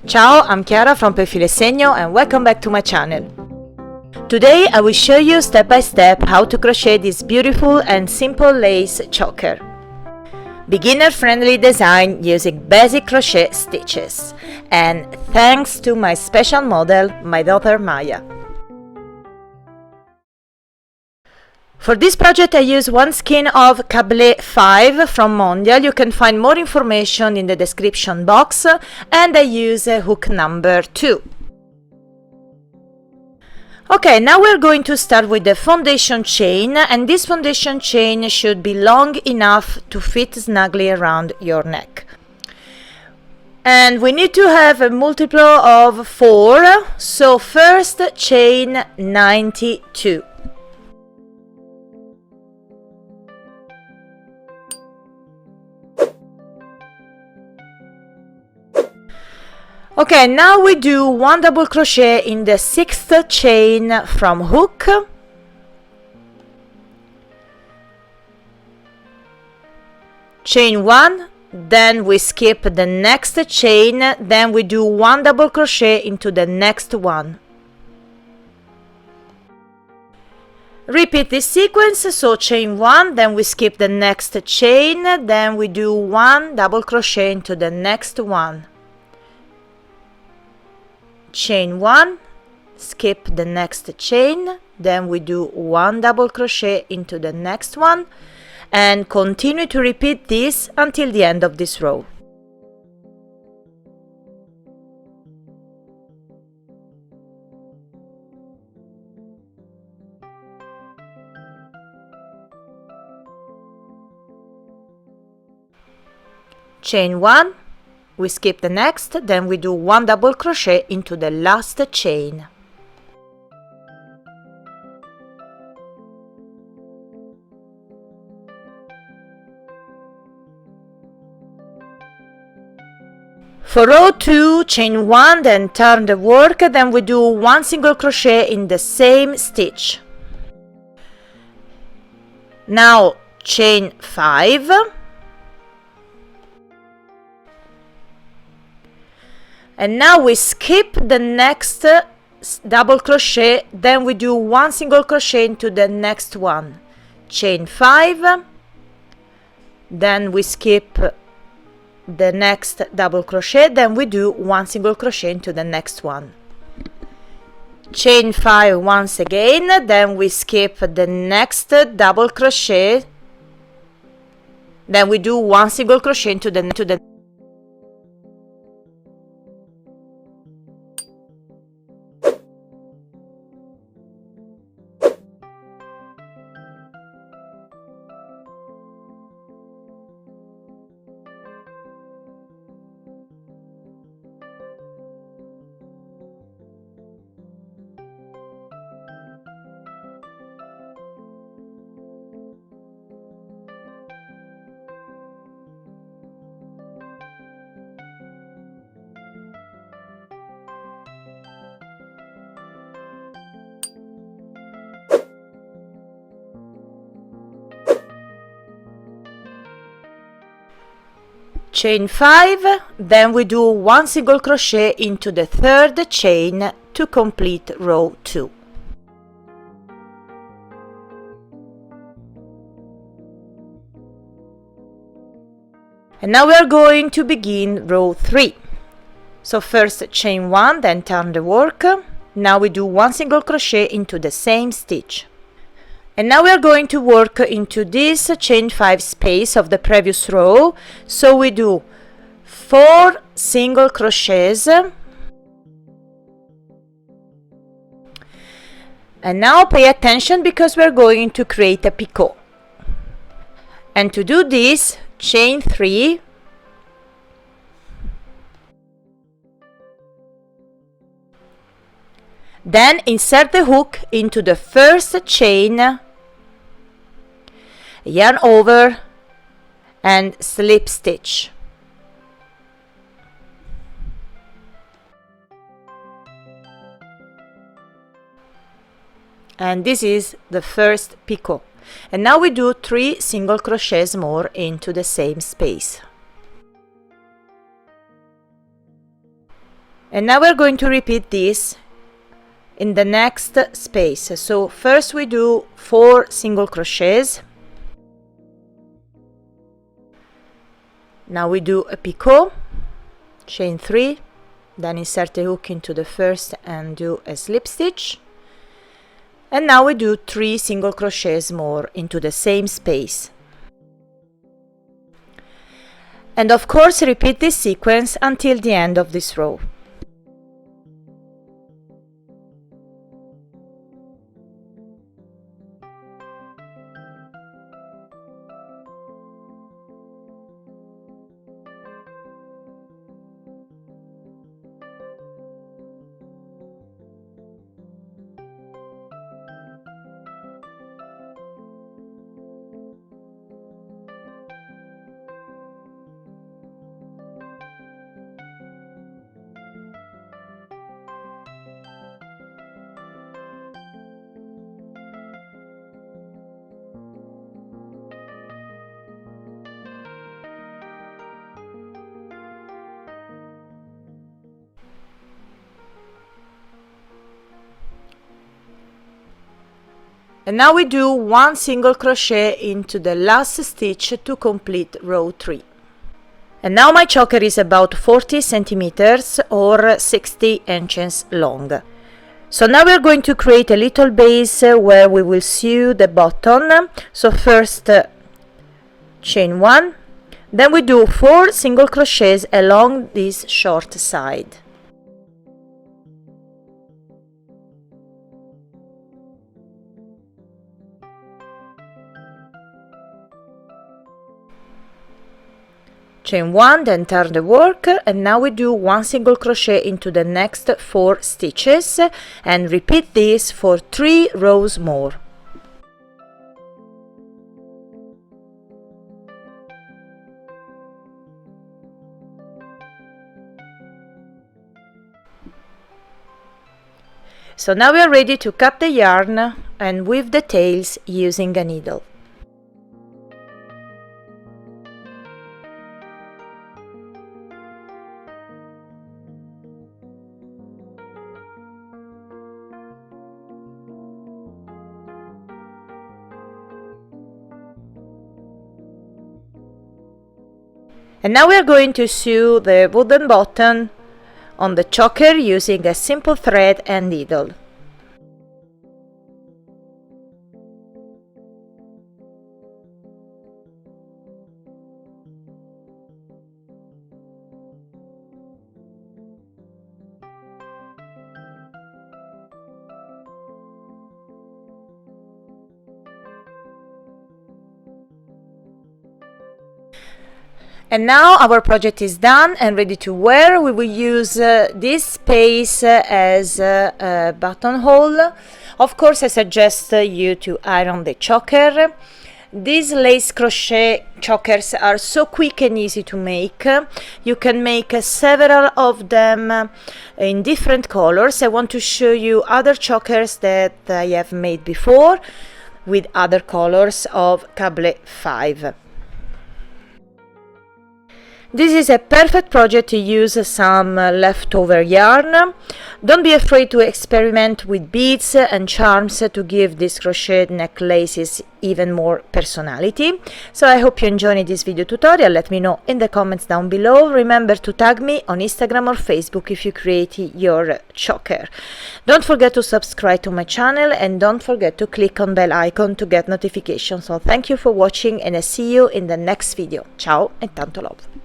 Ciao, I'm Chiara from filo e segno and welcome back to my channel. Today I will show you step by step how to crochet this beautiful and simple lace choker. Beginner friendly design using basic crochet stitches, and thanks to my special model, my daughter Maia. For this project I use one skein of Cablé 5 from Mondial. You can find more information in the description box, and I use hook number 2. Okay, now we're going to start with the foundation chain, and this foundation chain should be long enough to fit snugly around your neck. And we need to have a multiple of 4, so first chain 92. Okay, now we do 1 double crochet in the 6th chain from hook, chain 1, then we skip the next chain, then we do 1 double crochet into the next one. Repeat this sequence, so chain 1, then we skip the next chain, then we do 1 double crochet into the next one. Chain 1, skip the next chain, then we do 1 double crochet into the next one, and continue to repeat this until the end of this row. Chain 1, we skip the next, then we do 1 double crochet into the last chain. For row 2, chain 1, then turn the work, then we do 1 single crochet in the same stitch. Now chain 5. And now we skip the next double crochet, then we do 1 single crochet into the next one. Chain 5, then we skip the next double crochet, then we do 1 single crochet into the next one. Chain 5 once again, then we skip the next double crochet, then we do 1 single crochet into the chain 5, then we do 1 single crochet into the 3rd chain to complete row 2. And now we are going to begin row 3. So first chain 1, then turn the work. Now we do 1 single crochet into the same stitch. And now we are going to work into this chain 5 space of the previous row. So we do 4 single crochets. And now pay attention because we're going to create a picot. And to do this, chain 3, then insert the hook into the first chain, yarn over and slip stitch. And this is the first picot. And now we do 3 single crochets more into the same space. And now we're going to repeat this in the next space. So first we do 4 single crochets. Now we do a picot, chain 3, then insert a hook into the first and do a slip stitch. And now we do 3 single crochets more into the same space. And of course repeat this sequence until the end of this row. And now we do 1 single crochet into the last stitch to complete row 3. And now my choker is about 40 centimeters or 60 inches long. So now we're going to create a little base where we will sew the button. So first chain 1, then we do 4 single crochets along this short side. Chain 1, then turn the work, and now we do 1 single crochet into the next 4 stitches and repeat this for 3 rows more. So now we are ready to cut the yarn and weave the tails using a needle. And now we are going to sew the wooden button on the choker using a simple thread and needle. And now our project is done and ready to wear. We will use this space as a buttonhole. Of course, I suggest you to iron the choker. These lace crochet chokers are so quick and easy to make. You can make several of them in different colors. I want to show you other chokers that I have made before with other colors of Cable 5. This is a perfect project to use some leftover yarn. Don't be afraid to experiment with beads and charms to give these crochet necklaces even more personality. So I hope you enjoyed this video tutorial. Let me know in the comments down below. Remember to tag me on Instagram or Facebook if you create your choker. Don't forget to subscribe to my channel and don't forget to click on bell icon to get notifications. So thank you for watching and I see you in the next video. Ciao e tanto love!